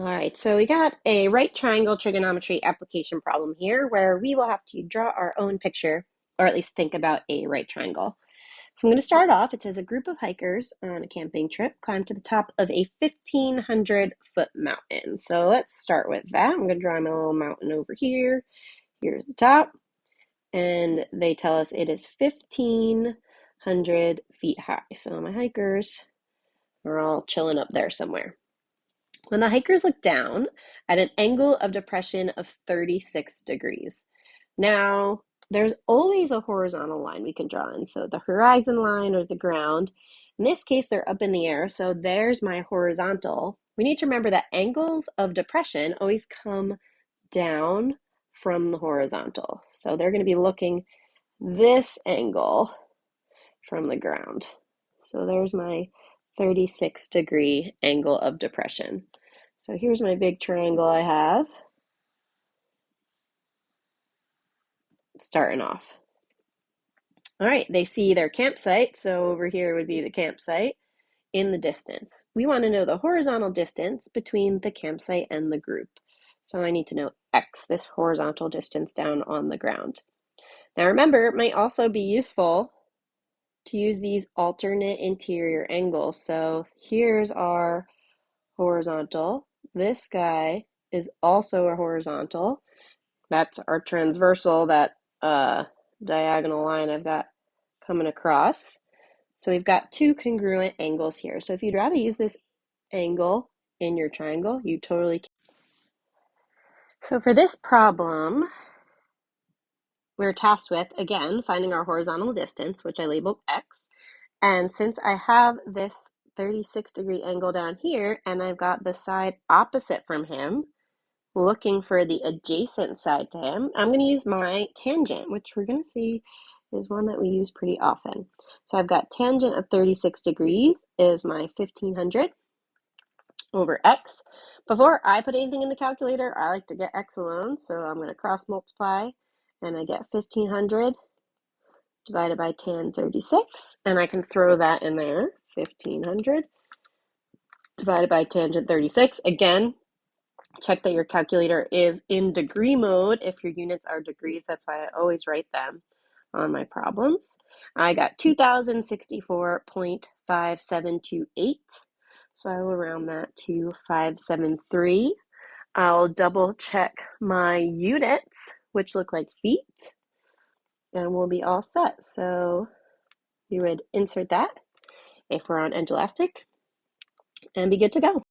All right, so we got a right triangle trigonometry application problem here where we will have to draw our own picture, or at least think about a right triangle. So I'm going to start off. It says a group of hikers on a camping trip climbed to the top of a 1,500-foot mountain. So let's start with that. I'm going to draw my little mountain over here. Here's the top. And they tell us it is 1,500 feet high. So my hikers are all chilling up there somewhere. When the hikers look down at an angle of depression of 36 degrees. Now, there's always a horizontal line we can draw in. So the horizon line or the ground. In this case, they're up in the air. So there's my horizontal. We need to remember that angles of depression always come down from the horizontal. So they're going to be looking this angle from the ground. So there's my 36-degree angle of depression. So here's my big triangle I have. Starting off. All right, they see their campsite. So over here would be the campsite in the distance. We want to know the horizontal distance between the campsite and the group. So I need to know X, this horizontal distance down on the ground. Now remember, it might also be useful to use these alternate interior angles. So here's our horizontal. This guy is also a horizontal. That's our transversal, that diagonal line I've got coming across. So we've got two congruent angles here. So if you'd rather use this angle in your triangle, you totally can. So for this problem, we're tasked with, again, finding our horizontal distance, which I labeled X. And since I have this 36-degree angle down here, and I've got the side opposite from him, looking for the adjacent side to him, I'm going to use my tangent, which we're going to see is one that we use pretty often. So I've got tangent of 36 degrees is my 1,500 over X. Before I put anything in the calculator, I like to get X alone. So I'm going to cross multiply, and I get 1,500 divided by tan 36, and I can throw that in there, 1,500 divided by tangent 36. Again, check that your calculator is in degree mode. If your units are degrees, that's why I always write them on my problems. I got 2,064.5728. So I will round that to 573. I'll double check my units, which look like feet, and we'll be all set. So you would insert that if we're on edge elastic and be good to go.